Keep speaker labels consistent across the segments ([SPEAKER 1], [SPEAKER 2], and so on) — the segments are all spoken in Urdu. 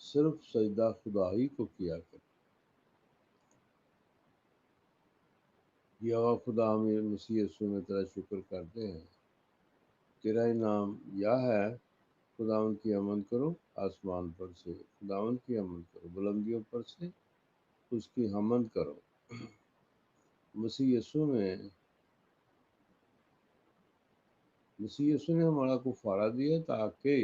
[SPEAKER 1] صرف سجدہ خدا ہی کو کیا کریں۔ یا خدا ہم مسیح یسوع میں تیرا شکر کرتے ہیں، تیرا ہی نام یا ہے، خداوند کی حمد کرو آسمان پر سے، خداوند کی حمد کرو بلندیوں پر سے، اس کی حمد کرو۔ مسیح یسوع نے ہمارا کفارہ دیا تاکہ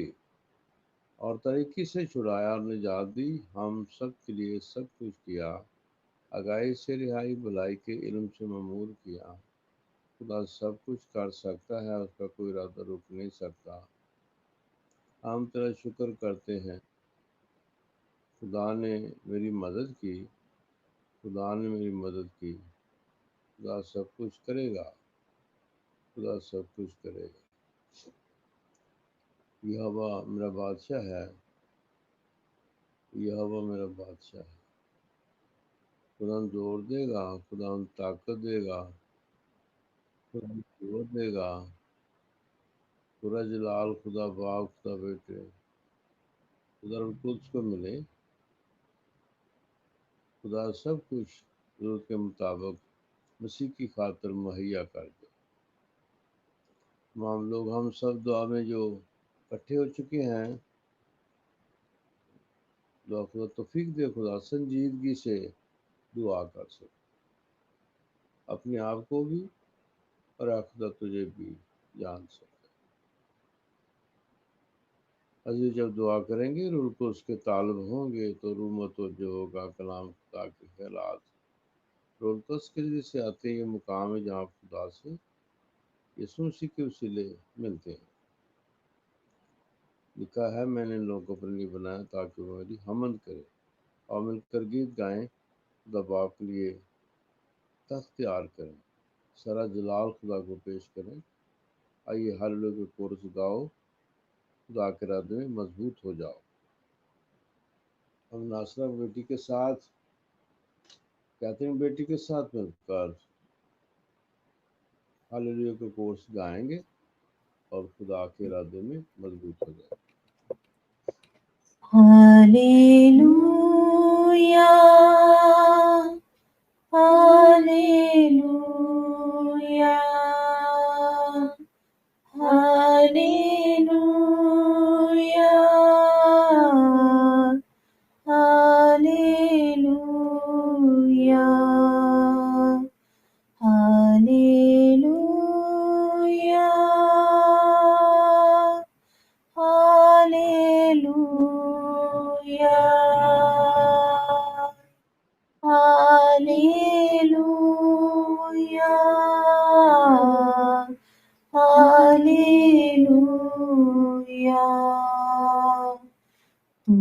[SPEAKER 1] اور طریقے سے چھڑایا اور نجات دی، ہم سب کے لیے سب کچھ کیا، آگاہی سے رہائی، بھلائی کے علم سے معمور کیا۔ خدا سب کچھ کر سکتا ہے، اس کا کوئی ارادہ رک نہیں سکتا۔ ہم تیرا شکر کرتے ہیں، خدا نے میری مدد کی، خدا نے میری مدد کی، خدا سب کچھ کرے گا، خدا سب کچھ کرے گا۔ یہوہ میرا بادشاہ ہے، یہوہ میرا بادشاہ ہے۔ خدا زور دے گا، خدا طاقت دے گا، خدا قوت دے گا، خدا جلال، خدا باپ، خدا بیٹے، خدا روح القدس کو ملے۔ خدا سب کچھ ضرورت کے مطابق مسیح کی خاطر مہیا کر دے۔ تمام لوگ ہم سب دعا میں جو اکٹھے ہو چکے ہیں، دعا خدا توفیق دے، خدا سنجیدگی سے دعا کر سکے، اپنے آپ کو بھی اور خدا تجھے بھی جان سکے۔ عزیز جب دعا کریں گے روح القدس کے طالب ہوں گے تو روح متوجہ ہوگا کلام خدا کے خیالات روح القدس کے ذریعے سے آتے ہیں۔ یہ مقام ہے جہاں خدا سے یسوع مسیح کے وسیلے ملتے ہیں۔ لکھا ہے میں نے لوگوں کو اپنے لیے بنایا تاکہ وہ میری حمد کرے، اور مل کر گیت گائیں، خدا باپ کے لیے تخت تیار کریں، سارا جلال خدا کو پیش کریں۔ آئیے ہر لوگ کے کورس گاؤ، خدا کے ارادے میں مضبوط ہو جاؤ۔ ہم ناصرہ بیٹی کے ساتھ، کیتھرین بیٹی کے ساتھ مل کر ہاللویا کے کورس گائیں گے اور خدا کے ارادے میں مضبوط ہو جائے۔
[SPEAKER 2] Hallelujah, hallelujah, hallelujah, hallelujah, hallelujah, hallelujah, hallelujah, hallelujah. تو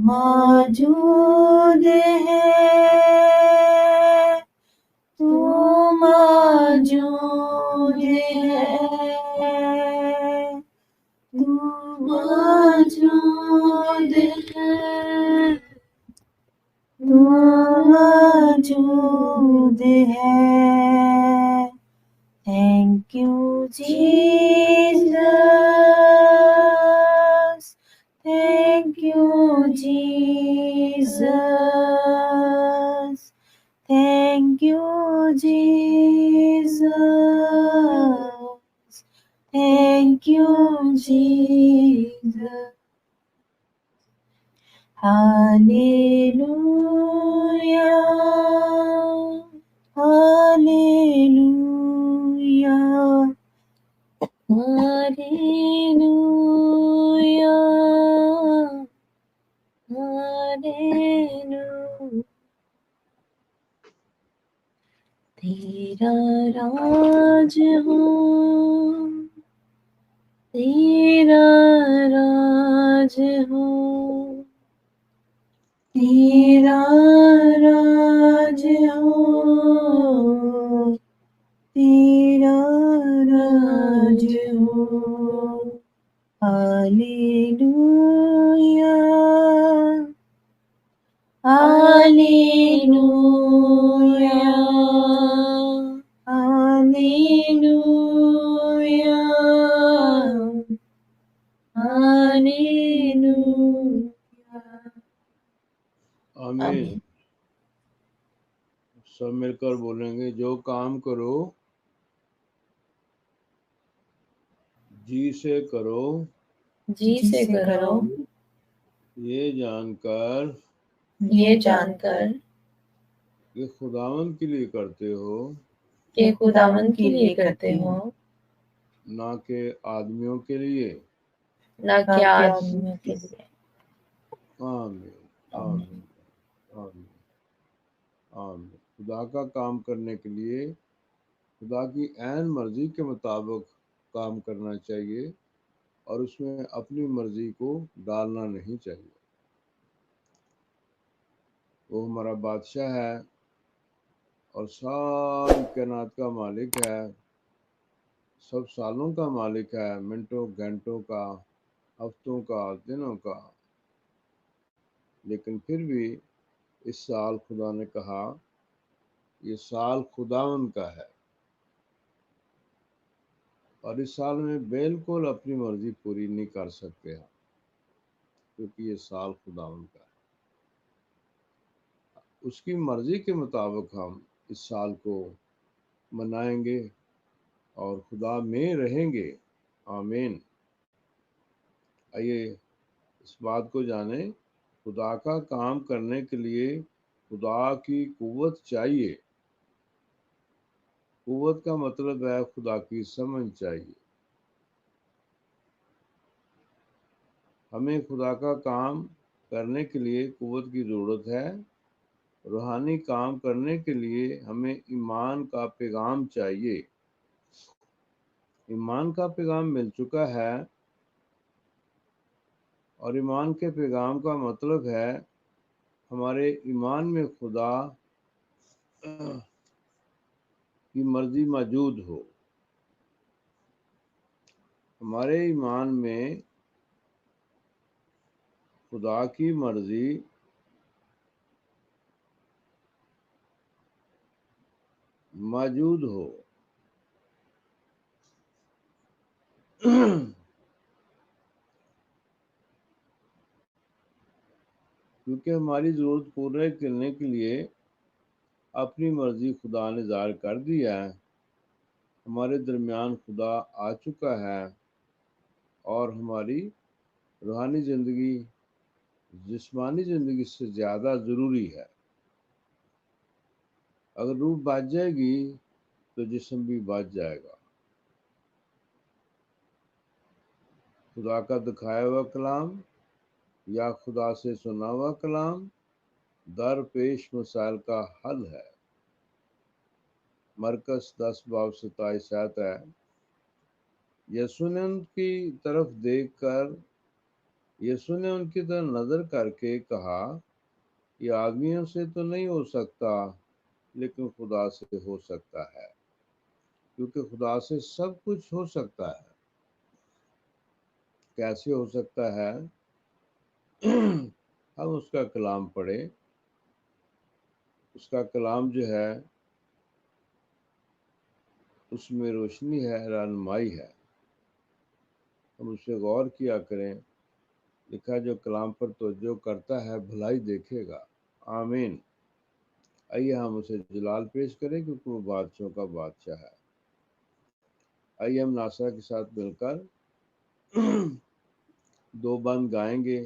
[SPEAKER 2] موجود ہے، تو موجود ہے، تو موجود ہے، تو موجود ہے۔ Thank you, Jesus. Thank you, Jesus. Thank you, Jesus. Thank you, Jesus. Hallelujah. Hallelujah. Hallelujah. Hallelujah. تیرا راج ہو، تیرا راج ہو، تیرا راج ہو، تیرا راج ہو۔ Hallelujah, hallelujah, hallelujah, hallelujah.
[SPEAKER 1] آمین.
[SPEAKER 2] آمین.
[SPEAKER 1] سب مل کر بولیں گے، جو کام کرو جی سے کرو،
[SPEAKER 2] جی سے کرو،
[SPEAKER 1] یہ جان کر کہ خداوند کے لیے کرتے ہو،
[SPEAKER 2] کہ خداوند کے لیے کرتے ہو،
[SPEAKER 1] نہ کہ آدمیوں کے لیے.
[SPEAKER 2] نہ کہ آدمیوں کے لیے.
[SPEAKER 1] آمین آمین آمین آمین. خدا کا کام کرنے کے لیے خدا کی عین مرضی کے مطابق کام کرنا چاہیے، اور اس میں اپنی مرضی کو ڈالنا نہیں چاہیے. وہ ہمارا بادشاہ ہے اور ساری کائنات کا مالک ہے، سب سالوں کا مالک ہے، منٹوں گھنٹوں کا، ہفتوں کا، دنوں کا. لیکن پھر بھی اس سال خدا نے کہا یہ سال خداوند کا ہے، اور اس سال میں بالکل اپنی مرضی پوری نہیں کر سکتے ہم، کیونکہ یہ سال خداوند کا ہے. اس کی مرضی کے مطابق ہم اس سال کو منائیں گے اور خدا میں رہیں گے. آمین. آئیے اس بات کو جانیں، خدا کا کام کرنے کے لیے خدا کی قوت چاہیے. قوت کا مطلب ہے خدا کی سمجھ چاہیے. ہمیں خدا کا کام کرنے کے لیے قوت کی ضرورت ہے. روحانی کام کرنے کے لیے ہمیں ایمان کا پیغام چاہیے. ایمان کا پیغام مل چکا ہے، اور ایمان کے پیغام کا مطلب ہے ہمارے ایمان میں خدا کی مرضی موجود ہو. ہمارے ایمان میں خدا کی مرضی موجود ہو. کیونکہ ہماری ضرورت پورے کرنے کے لیے اپنی مرضی خدا نے ظاہر کر دی ہے. ہمارے درمیان خدا آ چکا ہے، اور ہماری روحانی زندگی جسمانی زندگی سے زیادہ ضروری ہے. اگر روح بچ جائے گی تو جسم بھی بچ جائے گا. خدا کا دکھایا ہوا کلام یا خدا سے سنا ہوا کلام درپیش مسائل کا حل ہے. مرکز 10:27 ہے. یسوع نے ان کی طرف نظر کر کے کہا، یہ آدمیوں سے تو نہیں ہو سکتا، لیکن خدا سے ہو سکتا ہے، کیونکہ خدا سے سب کچھ ہو سکتا ہے. کیسے ہو سکتا ہے؟ ہم اس کا کلام پڑھیں. اس کا کلام جو ہے اس میں روشنی ہے، رہنمائی ہے. ہم اس پہ غور کیا کریں. لکھا جو کلام پر توجہ کرتا ہے بھلائی دیکھے گا. آمین. آئیے ہم اسے جلال پیش کریں، کیونکہ وہ بادشاہوں کا بادشاہ ہے. آئیے ہم ناصرہ کے ساتھ مل کر 2 بند گائیں گے.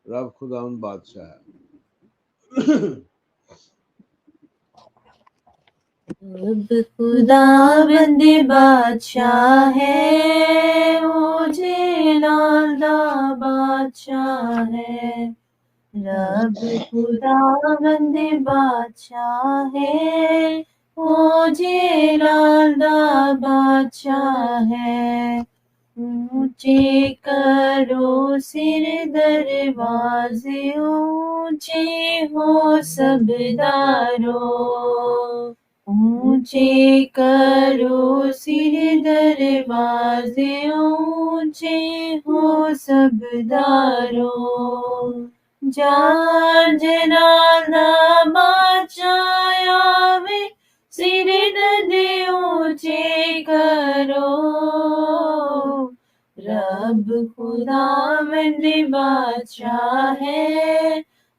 [SPEAKER 1] رب خداوند بادشاہ ہے.
[SPEAKER 2] رب خداوند بادشاہ ہے، وہ جلال بادشاہ ہے. رب خداوند بادشاہ ہے، وہ جلال بادشاہ ہے. اونچے کرو سر دروازے، اونچے ہو سب دارو. اونچے کرو سر دروازے، اونچے ہو سب دارو. جان جلال بادشاہ آوے، سر دے اونچے کرو. رب خداوند بادشاہ ہے،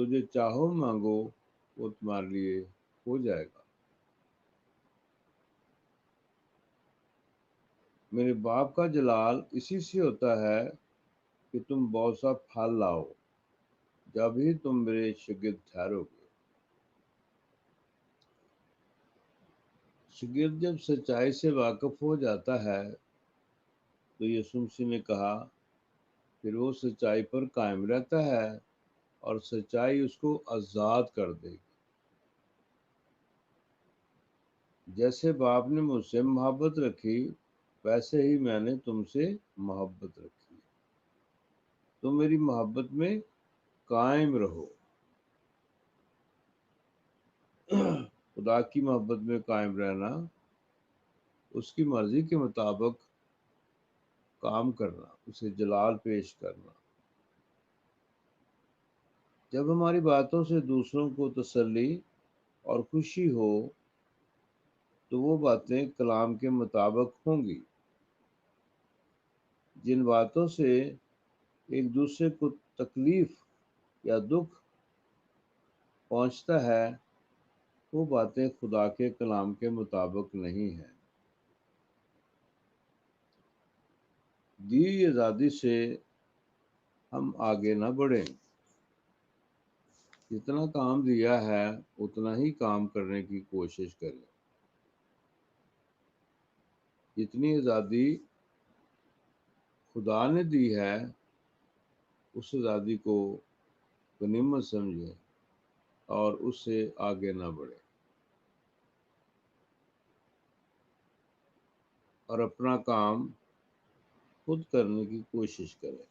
[SPEAKER 1] تجھے چاہو مانگو وہ تمہارے لیے ہو جائے گا۔ میرے باپ کا جلال اسی سے ہوتا ہے کہ تم بہت سا پھل لاؤ، جب ہی تم میرے شاگرد ٹھہرو گے۔ شاگرد جب سچائی سے واقف ہو جاتا ہے تو یسوع مسیح نے کہا پھر وہ سچائی پر قائم رہتا ہے اور سچائی اس کو آزاد کر دے گی۔ جیسے باپ نے مجھ سے محبت رکھی ویسے ہی میں نے تم سے محبت رکھی، تم میری محبت میں قائم رہو۔ خدا کی محبت میں قائم رہنا، اس کی مرضی کے مطابق کام کرنا، اسے جلال پیش کرنا۔ جب ہماری باتوں سے دوسروں کو تسلی اور خوشی ہو تو وہ باتیں کلام کے مطابق ہوں گی۔ جن باتوں سے ایک دوسرے کو تکلیف یا دکھ پہنچتا ہے وہ باتیں خدا کے کلام کے مطابق نہیں ہیں۔ دی آزادی سے ہم آگے نہ بڑھیں، جتنا کام دیا ہے اتنا ہی کام کرنے کی کوشش کریں۔ جتنی آزادی خدا نے دی ہے اس آزادی کو غنیمت سمجھیں اور اس سے آگے نہ بڑھیں، اور اپنا کام خود کرنے کی کوشش کریں۔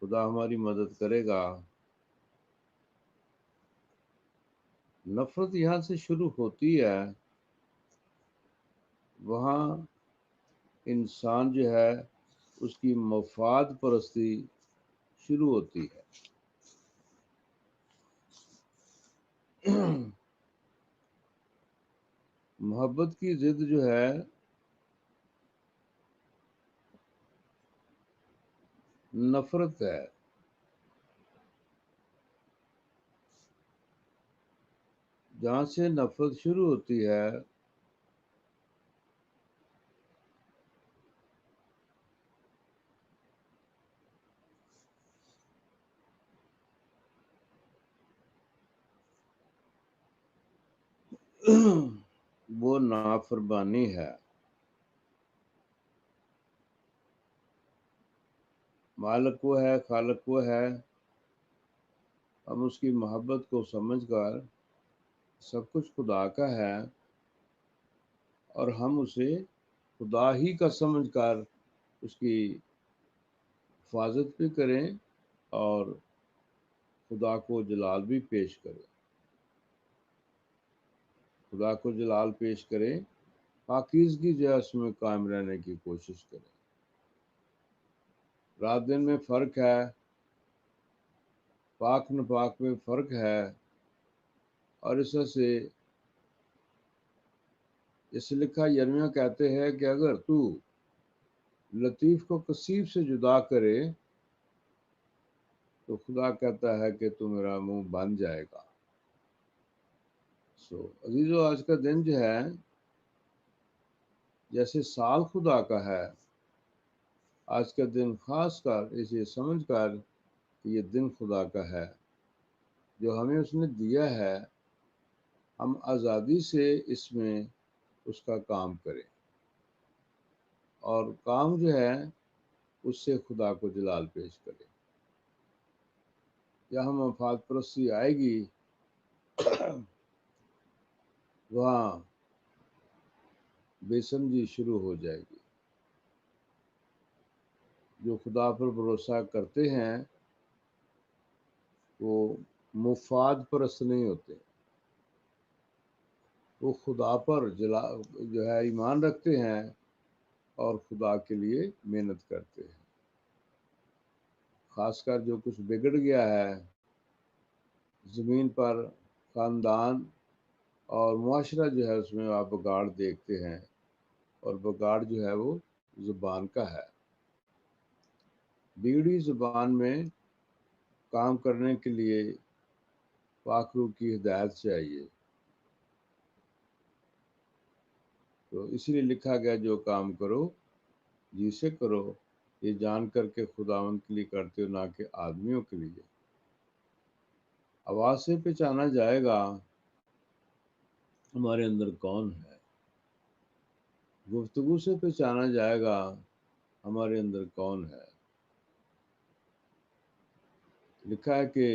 [SPEAKER 1] خدا ہماری مدد کرے گا۔ نفرت یہاں سے شروع ہوتی ہے، وہاں انسان جو ہے اس کی مفاد پرستی شروع ہوتی ہے۔ محبت کی ضد جو ہے نفرت ہے۔ جہاں سے نفرت شروع ہوتی ہے وہ نافرمانی ہے۔ مالک وہ ہے، خالق وہ ہے، ہم اس کی محبت کو سمجھ کر سب کچھ خدا کا ہے اور ہم اسے خدا ہی کا سمجھ کر اس کی حفاظت بھی کریں اور خدا کو جلال بھی پیش کریں۔ خدا کو جلال پیش کریں، پاکیزگی جو ہے اس میں قائم رہنے کی کوشش کریں۔ رات دن میں فرق ہے، پاک نپاک میں فرق ہے، اور اس وجہ سے اس لکھا یرمیہ کہتے ہیں کہ اگر تو لطیف کو کثیف سے جدا کرے تو خدا کہتا ہے کہ تو میرا منہ بن جائے گا۔ عزیزو، آج کا دن جو ہے جیسے سال خدا کا ہے، آج کا دن خاص کر اسے سمجھ کر کہ یہ دن خدا کا ہے جو ہمیں اس نے دیا ہے، ہم آزادی سے اس میں اس کا کام کریں اور کام جو ہے اس سے خدا کو جلال پیش کریں۔ جہاں مفاد پرستی آئے گی وہاں بے سمجھی شروع ہو جائے گی۔ جو خدا پر بھروسہ کرتے ہیں وہ مفاد پرست نہیں ہوتے، وہ خدا پر جو ہے ایمان رکھتے ہیں اور خدا کے لیے محنت کرتے ہیں۔ خاص کر جو کچھ بگڑ گیا ہے زمین پر، خاندان اور معاشرہ جو ہے اس میں آپ بگاڑ دیکھتے ہیں، اور بگاڑ جو ہے وہ زبان کا ہے۔ بگڑی زبان میں کام کرنے کے لیے پاک روح کی ہدایت چاہیے. تو اسی لیے لکھا گیا جو کام کرو جی سے کرو یہ جان کر کے خداوند کے لیے کرتے ہو نہ کہ آدمیوں کے لیے. آواز سے پہچانا جائے گا ہمارے اندر کون ہے. گفتگو سے پہچانا جائے گا ہمارے اندر کون ہے. لکھا ہے کہ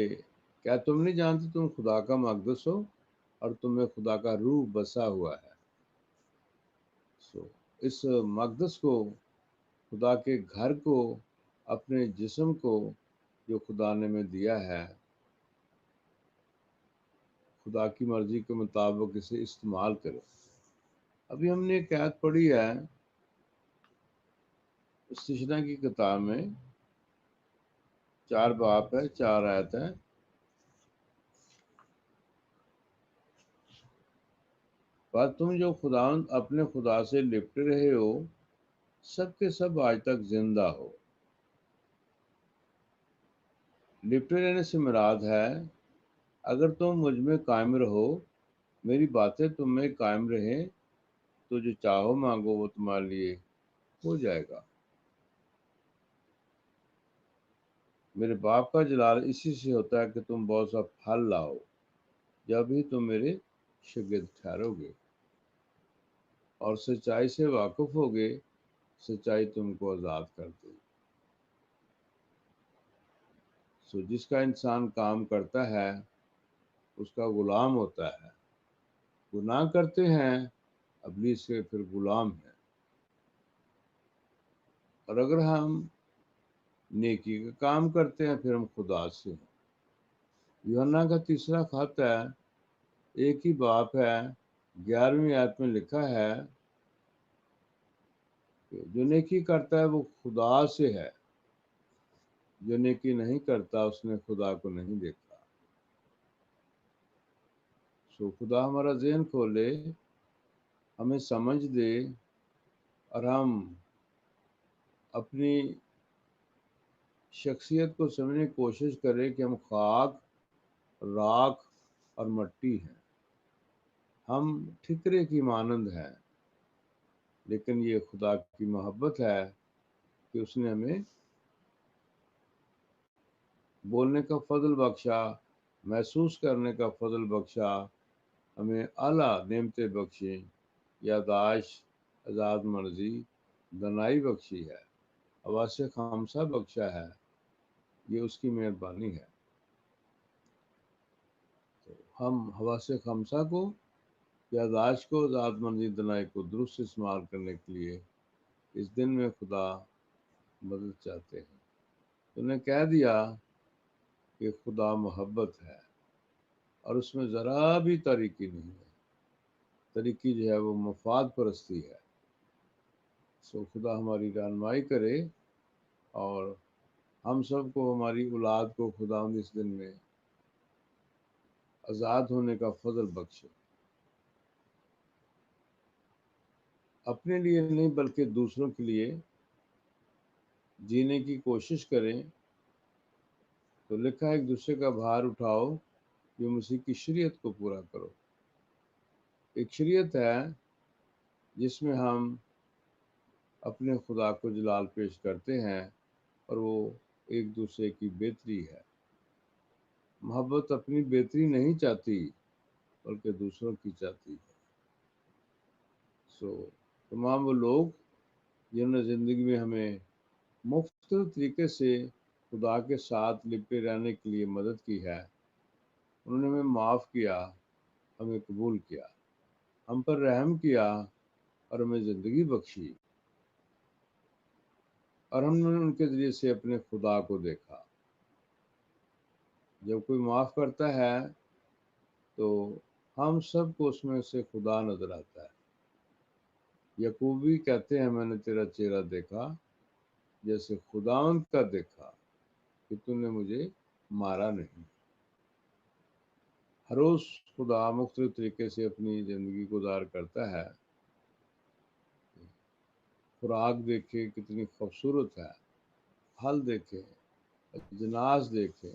[SPEAKER 1] کیا تم نہیں جانتے تم خدا کا مقدس ہو اور تمہیں خدا کا روح بسا ہوا ہے. اس مقدس کو خدا کے گھر کو اپنے جسم کو جو خدا نے میں دیا ہے خدا کی مرضی کے مطابق اسے استعمال کرو. ابھی ہم نے ایک آیت پڑھی ہے استشنا کی کتاب میں 4 باب ہے 4 آیت ہے. پر تم جو خداوند اپنے خدا سے لپٹ رہے ہو سب کے سب آج تک زندہ ہو. لپٹے رہنے سے مراد ہے اگر تم مجھ میں قائم رہو میری باتیں تم میں قائم رہیں تو جو چاہو مانگو وہ تمہارے لیے ہو جائے گا. میرے باپ کا جلال اسی سے ہوتا ہے کہ تم بہت سا پھل لاؤ جب ہی تم میرے شاگرد ٹھہرو گے اور سچائی سے واقف ہوگے. سچائی تم کو آزاد کر دے گی. جس کا انسان کام کرتا ہے اس کا غلام ہوتا ہے. گناہ کرتے ہیں ابلیس کے پھر غلام ہیں. اور اگر ہم نیکی کا کام کرتے ہیں پھر ہم خدا سے ہیں. یوحنا کا 3 خط ہے 1 ہی باپ ہے 11ویں آیت میں لکھا ہے کہ جو نیکی کرتا ہے وہ خدا سے ہے. جو نیکی نہیں کرتا اس نے خدا کو نہیں دیکھا. خدا ہمارا ذہن کھولے ہمیں سمجھ دے اور ہم اپنی شخصیت کو سمجھنے کی کوشش کریں کہ ہم خاک راکھ اور مٹی ہیں. ہم ٹھکرے کی مانند ہیں لیکن یہ خدا کی محبت ہے کہ اس نے ہمیں بولنے کا فضل بخشا محسوس کرنے کا فضل بخشا ہمیں اعلیٰ نعمتیں بخشیں یاداشت آزاد مرضی دانائی بخشی ہے حواس خامسہ بخشا ہے. یہ اس کی مہربانی ہے. تو ہم حواس خامسہ کو یاداشت کو آزاد مرضی دانائی کو درست استعمال کرنے کے لیے اس دن میں خدا مدد چاہتے ہیں. تو نے کہہ دیا کہ خدا محبت ہے اور اس میں ذرا بھی تاریکی نہیں ہے. تاریکی جو ہے وہ مفاد پرستی ہے. خدا ہماری رہنمائی کرے اور ہم سب کو ہماری اولاد کو خدا اس دن میں آزاد ہونے کا فضل بخشے. اپنے لیے نہیں بلکہ دوسروں کے لیے جینے کی کوشش کریں. تو لکھا ہے ایک دوسرے کا بھار اٹھاؤ جو مسیح کی شریعت کو پورا کرو. ایک شریعت ہے جس میں ہم اپنے خدا کو جلال پیش کرتے ہیں اور وہ ایک دوسرے کی بہتری ہے. محبت اپنی بہتری نہیں چاہتی بلکہ دوسروں کی چاہتی ہے. تمام وہ لوگ جنہوں نے زندگی میں ہمیں مختلف طریقے سے خدا کے ساتھ لپٹے رہنے کے لیے مدد کی ہے انہوں نے ہمیں معاف کیا ہمیں قبول کیا ہم پر رحم کیا اور ہمیں زندگی بخشی اور ہم نے ان کے ذریعے سے اپنے خدا کو دیکھا. جب کوئی معاف کرتا ہے تو ہم سب کو اس میں سے خدا نظر آتا ہے. یعقوبی کہتے ہیں میں نے تیرا چہرہ دیکھا جیسے خداوند کا دیکھا کہ تو نے مجھے مارا نہیں. ہر روز خدا مختلف طریقے سے اپنی زندگی گزار کرتا ہے. خوراک دیکھے کتنی خوبصورت ہے. پھل دیکھے اجناس دیکھے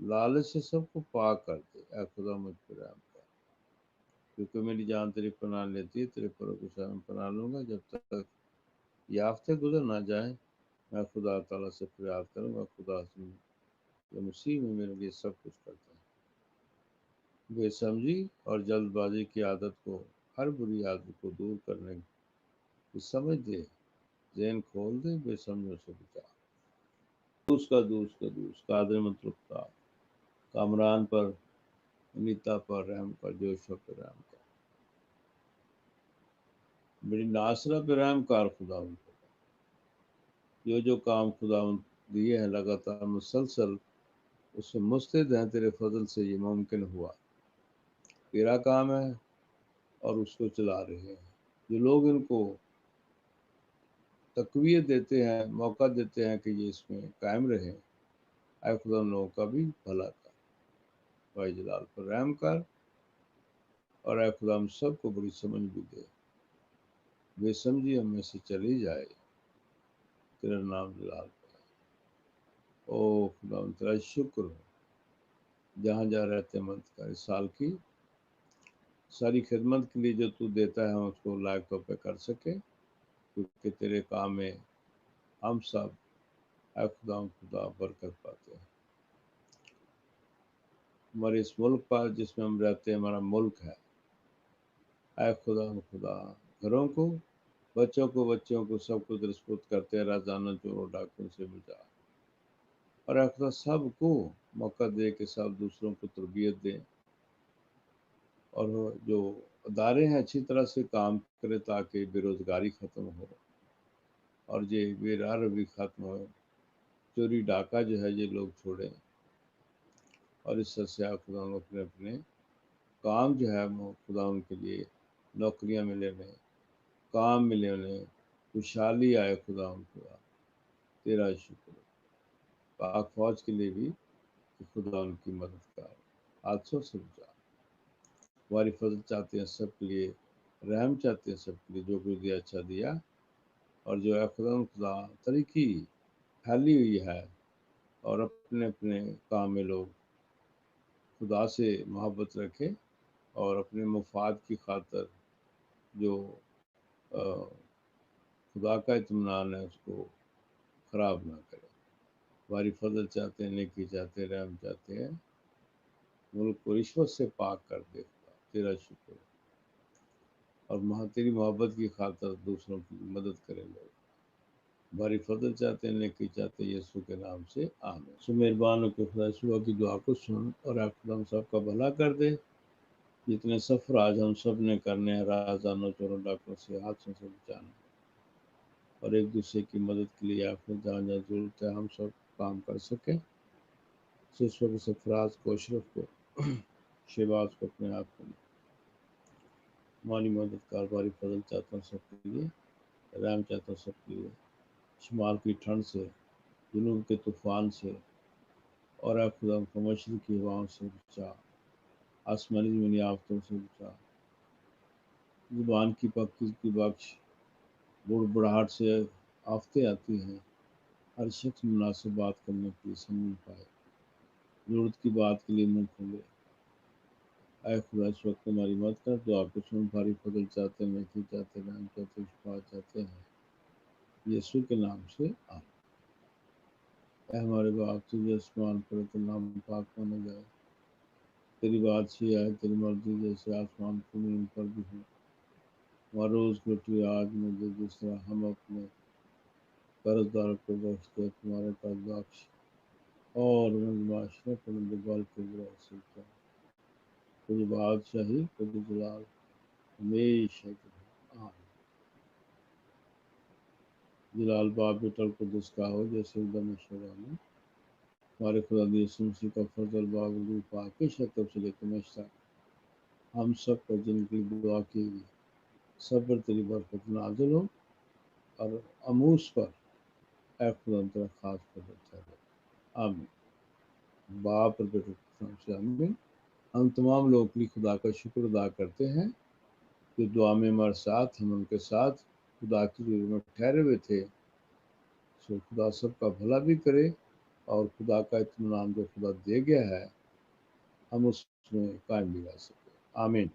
[SPEAKER 1] لالچ سے سب کو پاک کر دے، اے خدا مجھ پر رحم کر، کیونکہ میری جان تیری پناہ لیتی ہے، تیرے پروں کے ساتھ میں پناہ لوں گا جب تک یہ ہفتے گزر نہ جائیں۔ میں خدا تعالیٰ سے فریاد کروں گا، خدا سے جو مسیح میں میرے لیے سب کچھ کرتا ہے۔ بے سمجھی اور جلد بازی کی عادت کو، ہر بری عادت کو دور کرنے کی سمجھ دے، ذہن کھول دے، بے سمجھوں سے بچا۔ دوس قادر مطلب کا کامران پر، انیتا پر رحم کر، جوشو پر رحم کر، میری ناصرہ پہ رحم کار خدا ان کو، جو کام خدا دیے ہیں لگاتار مسلسل اس سے مستعد ہیں، تیرے فضل سے یہ ممکن ہوا، تیرا کام ہے اور اس کو چلا رہے ہیں۔ جو لوگ ان کو تقویت دیتے ہیں، موقع دیتے ہیں کہ یہ اس میں قائم رہیں، اے خدا ان لوگوں کا بھی بھلا کر، بھائی جلال پر رحم کر، اور اے خدا ہم سب کو بڑی سمجھ بھی دے، بے سمجھی ہم میں سے چلی جائے، تیرا نام جلال پہ۔ او خدا تیرا شکر ہو، جہاں جہاں رہتے مدد کر، اس سال کی ساری خدمت کے لیے جو تو دیتا ہے ہم اس کو لائق طور پہ کر سکے، کیونکہ تیرے کام میں ہم سب اے خدا برکت پاتے ہیں۔ ہمارے اس ملک پر جس میں ہم رہتے ہیں، ہمارا ملک ہے، اے خدا گھروں کو، بچوں کو سب کو درست کرتے ہیں، رازانہ چوروں ڈاکوں سے بچا، اور اے خدا سب کو موقع دے کہ سب دوسروں کو تربیت دیں، اور جو ادارے ہیں اچھی طرح سے کام کرے تاکہ بے روزگاری ختم ہو، اور یہ بے راہ روی ختم ہو، چوری ڈاکہ جو ہے یہ لوگ چھوڑیں، اور اس سے خدا اپنے اپنے کام جو ہے وہ خدا ان کے لیے نوکریاں ملے انہیں، کام ملے انہیں، خوشحالی آئے، خدا تیرا شکر، پاک فوج کے لیے بھی کہ خدا ان کی مدد کر، حادثوں سے بچا، ہماری فضل چاہتے ہیں سب کے لیے، رحم چاہتے ہیں سب کے لیے، جو کچھ دیا اچھا دیا، اور جو ہے خدا طریقی پھیلی ہوئی ہے، اور اپنے اپنے کام میں لوگ خدا سے محبت رکھیں، اور اپنے مفاد کی خاطر جو خدا کا اطمینان ہے اس کو خراب نہ کرے۔ ہماری فضل چاہتے ہیں، نیکی چاہتے ہیں، رحم چاہتے ہیں، ملک کو رشوت سے پاک کر دے، خدا تیرا شکر، اور تیری محبت کی خاطر دوسروں کی مدد کرے لوگ، ہماری فضل چاہتے ہیں، نیکی چاہتے ہیں، یسوع کے نام سے آمین۔ سو مہربان ہو کہ خدا یسوع کی دعا کو سن، اور آپ خدا ہم سب کا بھلا کر دے، جتنے سفر آج ہم سب نے کرنے ہیں، رازدانوں چوروں ڈاکوں سے، حادثوں سے بچانا، اور ایک دوسرے کی مدد کے لیے آپ نے جہاں جہاں ضرورت ہے ہم سب کام کر سکیں، سسو کے سفراز کو، اشرف کو، شہباز کو اپنے آپ کو مالی مدد کاروباری فضل چاہتا ہوں سب کے لیے، رحم چاہتا ہوں سب کے لیے، شمال کی ٹھنڈ سے، جنوب کے طوفان سے، اور اے خدا ہم کو مشرق کی ہواؤں سے بچا، آسمانی زمینی آفتوں سے بچا، زبان کی پکی کی بخش، بڑبڑاہٹ سے آفتیں آتی ہیں، ہر شخص مناسب بات کرنے کے لیے سمجھ پائے، ضرورت کی بات کے لیے منہ کھولے، اے خدا اس وقت ہماری مدد کر، تو آپ کو سن، بھاری فضل چاہتے ہیں، نیکی چاہتے ہیں، رحم چاہتے ہیں، شفا چاہتے ہیں، یسوع کے نام سے آمین۔ اے ہمارے باپ تجھے آسمان پر تو نام پاک مانا جائے، تیری بادشاہی آئے، تیری مرضی جیسے آسمان کی زمین پر بھی ہو، ہمارا روز کی روٹی آج مجھے، جس طرح ہم اپنے قرض دار کو بخشتے ہیں، تمہارے قرض بخش، اور معاشرے پر بال کے برائے سے بچا، تجھے بادشاہی، تجھے جلال ہمیشہ تجھے، آمین۔ جلال باپ بیٹا القدس کا ہو، جیسے ایک دم شعرا میں ہمارے خدا دی یسوع مسیح کا فضل، باپ روح پاک کی شکل سے لے کے ہمیشہ تک ہم سب پر جن کی دعا کی گئی، سب پر تیری برکت نازل ہو، اور اموس پر اے خدا تیرا خاص فضل ٹھہرے، آمین۔ باپ اور بیٹے کے نام سے آمین۔ ہم تمام لوگ کے لیے خدا کا شکر ادا کرتے ہیں جو دعا میں ہمارے ساتھ، ہم ان کے ساتھ خدا کی ضرورت میں ٹھہرے ہوئے تھے، سو خدا سب کا بھلا بھی کرے، اور خدا کا اطمینان جو خدا دے گیا ہے ہم اس میں قائم بھی رہ سکیں۔ آمین۔